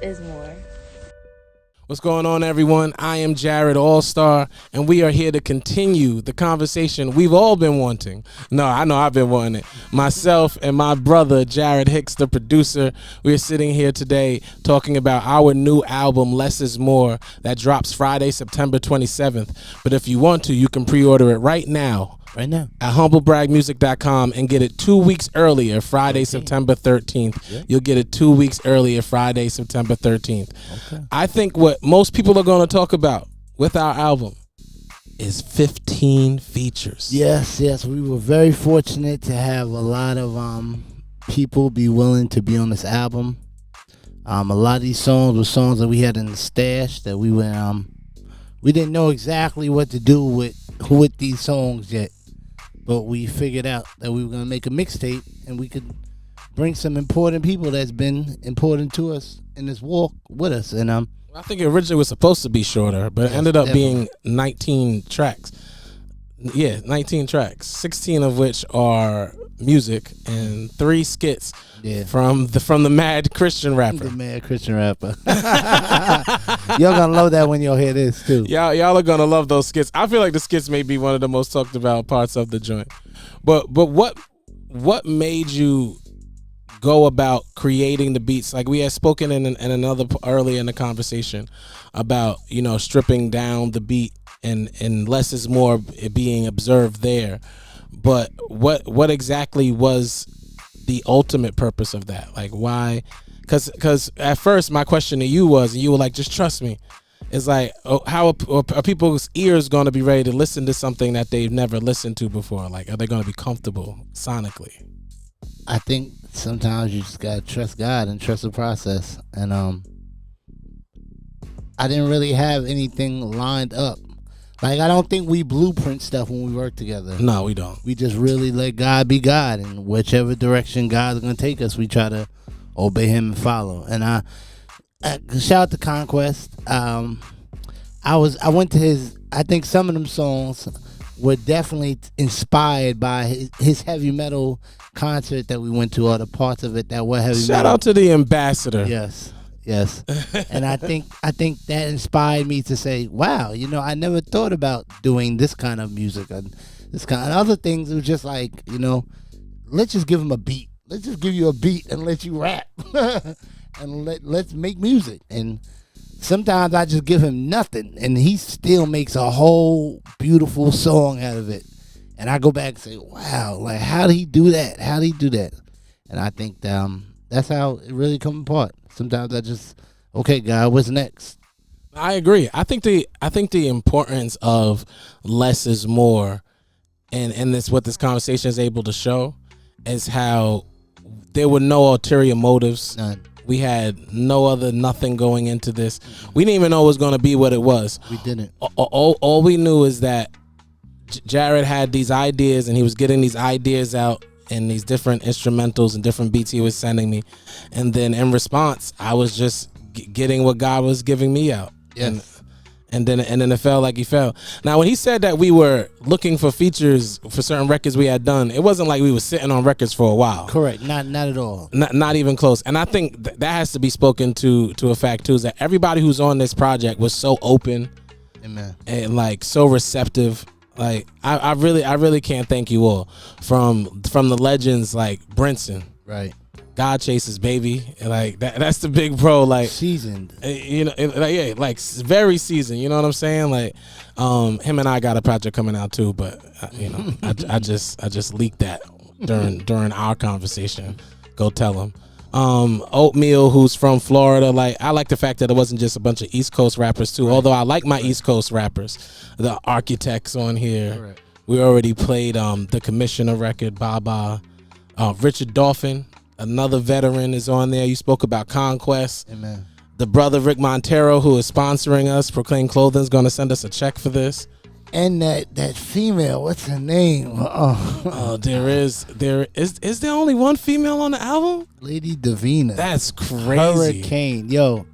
is more. What's going on, everyone? I am Jarred AllStar, and we are here to continue the conversation we've all been wanting. No, I know I've been wanting it. Myself and my brother, Jarrod Hicks, the producer, we are sitting here today talking about our new album, Less is More, that drops Friday, September 27th. But if you want to, you can pre-order it right now. Right now At humblebragmusic.com and get it 2 weeks earlier, Friday, September 13th. Yep. You'll get it 2 weeks earlier, Friday, September 13th. Okay. I think what most people are going to talk about with our album is 15 features. Yes, we were very fortunate to have a lot of people be willing to be on this album. A lot of these songs were songs that we had in the stash that we didn't know exactly what to do with these songs yet. But we figured out that we were going to make a mixtape and we could bring some important people that's been important to us in this walk with us. And I think it originally was supposed to be shorter, but it ended up being 19 tracks. Yeah, 19 tracks, 16 of which are music and 3 skits from the mad Christian rapper. The mad Christian rapper. Y'all gonna love that when y'all hear this too. Y'all are gonna love those skits. I feel like the skits may be one of the most talked about parts of the joint. But what made you go about creating the beats? Like we had spoken in another earlier in the conversation about, stripping down the beat and less is more being observed there. But what exactly was the ultimate purpose of that? Like why? Because at first my question to you was, and you were like, just trust me. It's like, how are people's ears going to be ready to listen to something that they've never listened to before? Like, are they going to be comfortable sonically? I think sometimes you just gotta trust God and trust the process. And I didn't really have anything lined up. Like, I don't think we blueprint stuff when we work together. No, we don't. We just really let God be God, and whichever direction God's gonna take us, we try to obey Him and follow. And I shout out to Conquest. I went to his. I think some of them songs were definitely inspired by his heavy metal concert that we went to, or the parts of it that were heavy metal. Shout out to the ambassador. Yes. And I think that inspired me to say, wow, I never thought about doing this kind of music and this kind of other things. It was just like, let's just give him a beat. Let's just give you a beat and let you rap. And let's make music. And sometimes I just give him nothing and he still makes a whole beautiful song out of it. And I go back and say, wow, like, how did he do that? And I think that's how it really comes apart. Sometimes I just, okay, God, what's next? I agree. I think the importance of less is more, and this what this conversation is able to show, is how there were no ulterior motives. None. We had nothing going into this. We didn't even know it was going to be what it was. We didn't. All we knew is that Jarrod had these ideas, and he was getting these ideas out and these different instrumentals and different beats he was sending me, and then in response I was just getting what God was giving me out. Yes. And then it felt like he fell. Now when he said that we were looking for features for certain records we had done, it wasn't like we were sitting on records for a while. Correct. Not at all. Not even close. And I think that has to be spoken to a fact too, is that everybody who's on this project was so open. Amen. And like so receptive. Like I really can't thank you all, from the legends like Brinson, right? God Chases Baby, and like that's the big bro, like seasoned, like very seasoned. You know what I'm saying? Like him and I got a project coming out too, but I just leaked that during our conversation. Go tell him. Oatmeal, who's from Florida. Like, I like the fact that it wasn't just a bunch of East Coast rappers too, although I like my East Coast rappers. The Architects on here. Correct. We already played the Commissioner record, Baba. Richard Dolphin, another veteran, is on there. You spoke about Conquest. Amen. The brother Rick Montero, who is sponsoring us, Proclaim Clothing, is going to send us a check for this. And that female, what's her name? There is there only one female on the album? Lady Davina. That's crazy. Hurricane. Yo,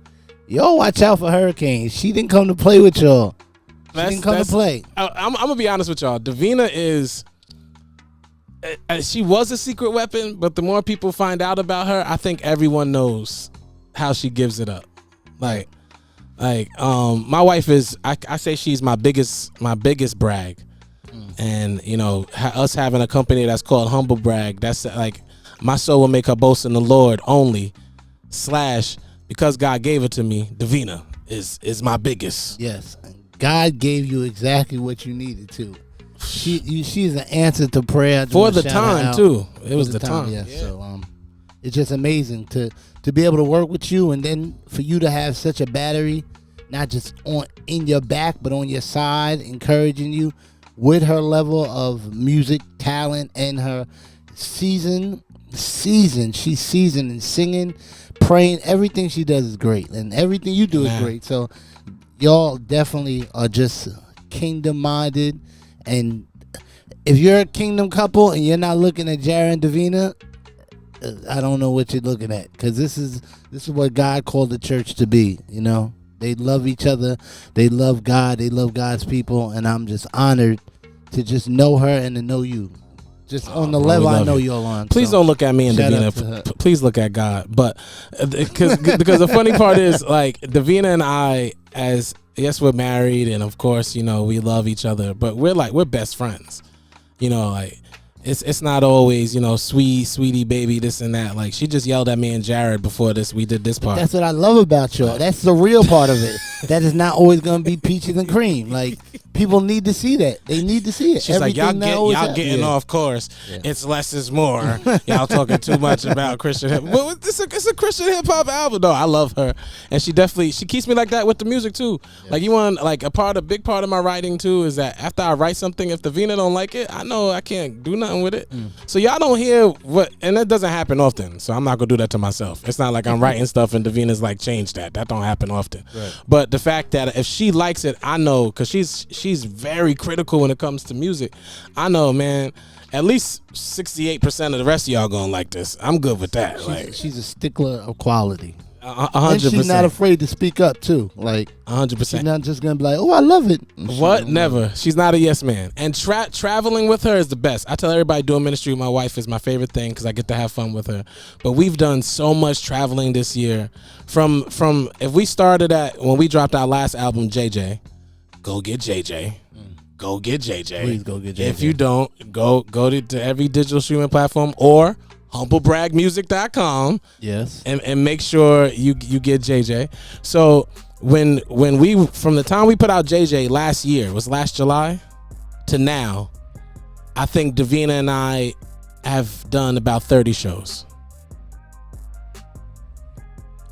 watch out for Hurricane. She didn't come to play with y'all. She didn't come to play. I'm going to be honest with y'all. Davina is, she was a secret weapon, but the more people find out about her, I think everyone knows how she gives it up. My wife is, I say she's my biggest brag. And us having a company that's called Humble Brag, that's like, my soul will make her boast in the Lord only / because God gave it to me. Davina is my biggest. Yes, God gave you exactly what you needed to. She's an answer to prayer. For the time too. It was the time. Yeah. So it's just amazing to be able to work with you, and then for you to have such a battery, not just in your back but on your side, encouraging you with her level of music talent and her season. She's seasoned in singing, praying. Everything she does is great, and everything you do is great. So y'all definitely are just kingdom minded. And if you're a kingdom couple and you're not looking at Jarrod and Davina, I don't know what you're looking at, because this is what God called the church to be. They love each other, they love God, they love God's people, and I'm just honored to just know her and to know you. Just on the level I know you're on. Please don't look at me and Davina. Please look at God. But because the funny part is, like, Davina and I, yes, we're married, and of course, we love each other, but we're best friends. It's not always, sweetie baby, this and that. Like, she just yelled at me and Jarrod before we did this part. That's what I love about you. That's the real part of it. That is not always going to be peaches and cream. Like, people need to see that. They need to see it. She's like, y'all getting off course. Yeah. It's less is more. Y'all talking too much about Christian hip. But it's a Christian hip hop album, though. I love her, and she keeps me like that with the music too. Yeah. Like, you want, like, a big part of my writing too is that after I write something, if Davina don't like it, I know I can't do nothing with it. So y'all don't hear and that doesn't happen often. So I'm not gonna do that to myself. It's not like I'm writing stuff and Davina's like, change that. That don't happen often. Right. But the fact that if she likes it, I know, because she's very critical when it comes to music. I know, man, at least 68% of the rest of y'all gonna like this. I'm good with that. She's a stickler of quality. 100%. And she's not afraid to speak up too. Like, 100%. She's not just gonna be like, "Oh, I love it." What? Never. She's not a yes man. And traveling with her is the best. I tell everybody, doing ministry with my wife is my favorite thing, because I get to have fun with her. But we've done so much traveling this year. From if we started when we dropped our last album, JJ, go get JJ. Go get JJ. Please go get JJ. If you don't, go to every digital streaming platform or humblebragmusic.com. Yes. And make sure you get JJ. So when we, from the time we put out JJ last year, was last July, to now, I think Davina and I have done about 30 shows.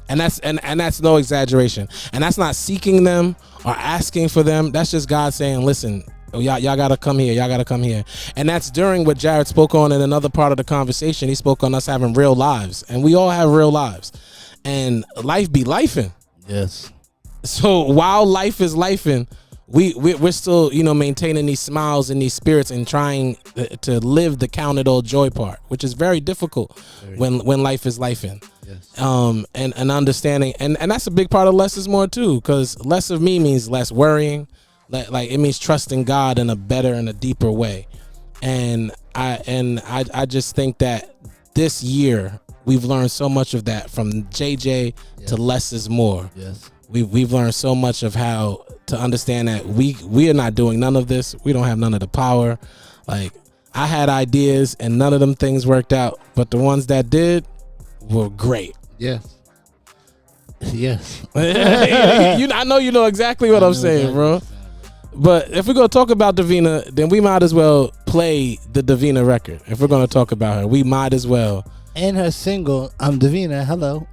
And that's no exaggeration. And that's not seeking them or asking for them. That's just God saying, listen, y'all gotta come here. Y'all gotta come here. And that's during what Jarrod spoke on in another part of the conversation. He spoke on us having real lives. And we all have real lives. And life be lifing. Yes. So while life is lifing, we're still, maintaining these smiles and these spirits and trying to live the count it all joy part, which is very difficult when life is lifing. Yes. And understanding, and that's a big part of less is more too, because less of me means less worrying. Like, it means trusting God in a better and a deeper way. And I just think that this year we've learned so much of that, from JJ to less is more. Yes. We've learned so much of how to understand that we are not doing none of this. We don't have none of the power. Like, I had ideas and none of them things worked out, but the ones that did were great. Yes. Yes. I know you know exactly what I'm saying, bro. But if we're going to talk about Davina, then we might as well play the Davina record. If we're going to talk about her, we might as well. And her single, I'm Davina, hello.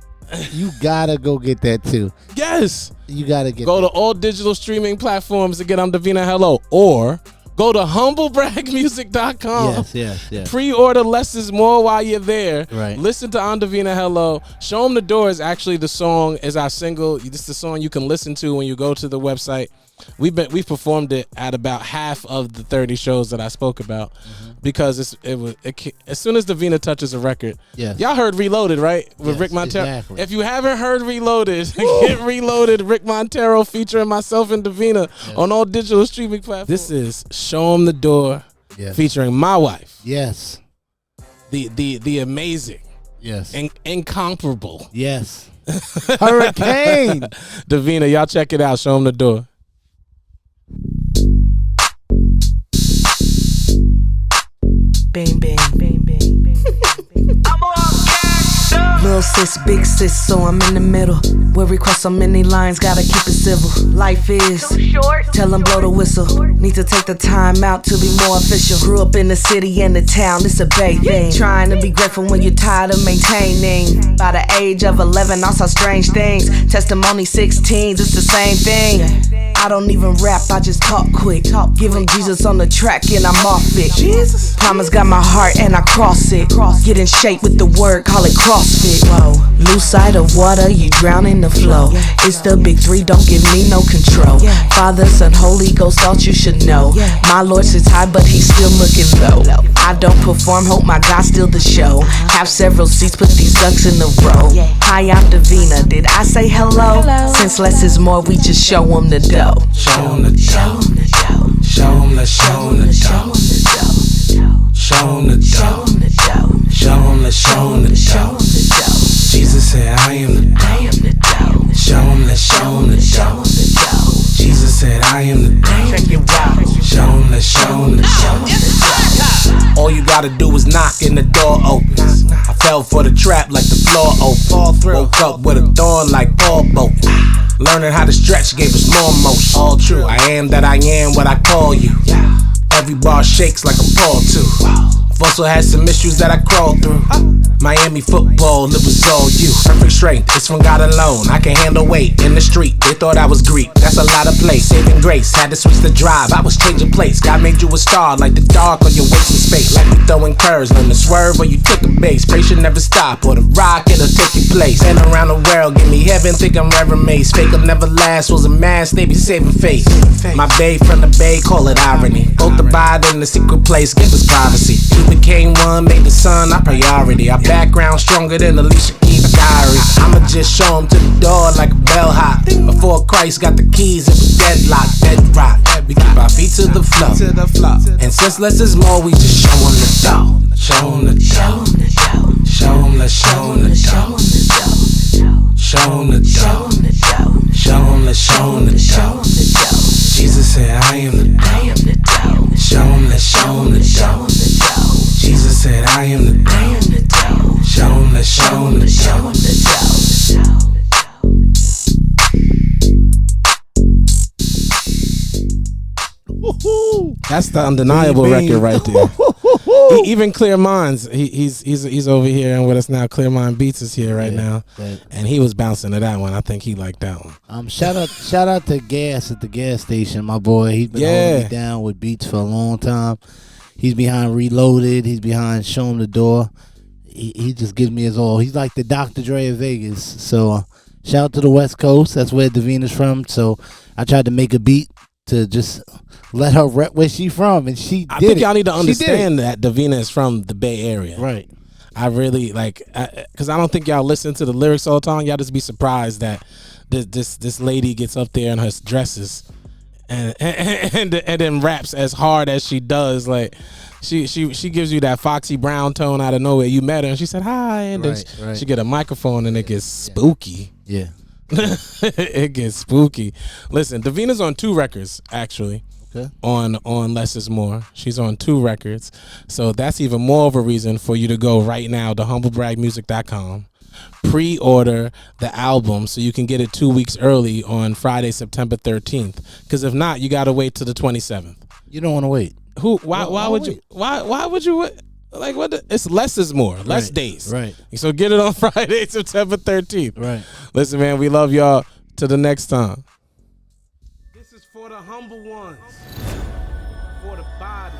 You gotta go get that too. Yes. You gotta go to all digital streaming platforms to get I'm Davina hello, or go to humblebragmusic.com. Yes. Pre-order Less Is More while you're there. Right. Listen to I'm Davina hello. Show Them the Door is actually the song, is our single. This is the song you can listen to when you go to the website. We've performed it at about half of the 30 shows that I spoke about, because as soon as Davina touches a record, y'all heard Reloaded, right? With Rick Montero. Exactly. If you haven't heard Reloaded, get Reloaded. Rick Montero featuring myself and Davina on all digital streaming platforms. This is Show Them the Door, featuring my wife. Yes. The amazing Yes. Incomparable. Yes. Hurricane. Davina, y'all check it out. Show him the door. Bang, bang, bang, bang, bang. Little sis, big sis, so I'm in the middle. Where we cross so many lines, gotta keep it civil. Life is so short. Tell them blow the whistle. Need to take the time out to be more official. Grew up in the city and the town, it's a Bay thing. Trying to be grateful when you're tired of maintaining. By the age of 11, I saw strange things. Testimony 16s, it's the same thing. I don't even rap, I just talk quick. Give him Jesus on the track and I'm off it. Jesus. Promise got my heart and I cross it. Get in shape with the word, call it CrossFit. Whoa. Lose sight of water, you drown in the flow. It's the big three, don't give me no control. Father, Son, Holy Ghost, thought you should know. My Lord sits high, but he's still looking low. I don't perform, hope my God steal the show. Have several seats, put these ducks in a row. Hi, I'm Davina, did I say hello? Since less is more, we just show them the dough. Show him the dough. Show him the dough. Show him the dough. Show him the dough. Jesus said, I am the dough. Show him the dough. Jesus said, I am the dough. Check it out. Show him the dough. All you gotta do is knock and the door opens. I fell for the trap like the floor open. Woke up with a thorn like Paul Boat. Learning how to stretch gave us more motion. All true, I am that I am what I call you. Every bar shakes like I'm Paul too. I've also had some issues that I crawled through. Miami football, it was all you. Perfect strength, it's from God alone. I can handle weight in the street. They thought I was Greek, that's a lot of play. Saving grace, had to switch the drive. I was changing plates. God made you a star, like the dark on your wasting space. Like we throwing curves, learn to swerve or you took a base. Pray should never stop, or the rock it'll take your place. Been around the world, give me heaven, think I'm Reverend Mace. Fake'll never last, was a mask, they be saving face. My babe from the bay, call it irony. Both abide in the secret place, give us privacy. We became one, made the sun our priority. Our background stronger than Alicia Keys' diary. I'ma just show him to the door like a bellhop. Before Christ got the keys, it was deadlocked, bedrock. We keep our feet to the floor. And since less is more, we just show him the dough. Show him the dough. Show him the dough. Show him the dough. Show him the dough. Jesus said, I am the dough. Show him the dough. Jesus said, I am the dough. Show him the dough. That's the undeniable record right there. Even Clear Minds, he's over here and with us now. Clear Mind Beats is here right now, and he was bouncing to that one. I think he liked that one. Shout out to Gas at the gas station, my boy. He's been holding me down with beats for a long time. He's behind Reloaded. He's behind Show Him the Door. He just gives me his all. He's like the Dr. Dre of Vegas. So shout out to the West Coast. That's where Davina's from. So I tried to make a beat to just let her rep where she from, and she did. I think y'all need to understand that Davina is from the Bay Area. Right. I really because I don't think y'all listen to the lyrics all the time. Y'all just be surprised that this lady gets up there in her dresses and then raps as hard as she does. Like she gives you that Foxy Brown tone out of nowhere. You met her and she said hi, and then she get a microphone and it gets spooky. Yeah. It gets spooky. Listen, Davina's on 2 records actually. Okay. On Less Is More. She's on 2 records. So that's even more of a reason for you to go right now to humblebragmusic.com. Pre-order the album so you can get it 2 weeks early on Friday, September 13th. Because if not, you gotta wait till the 27th. You don't want to wait. Why would you wait? Like what? It's Less Is More. Less days. Right. So get it on Friday, September 13th. Right. Listen, man, we love y'all. Till the next time. This is for the humble ones. For the body.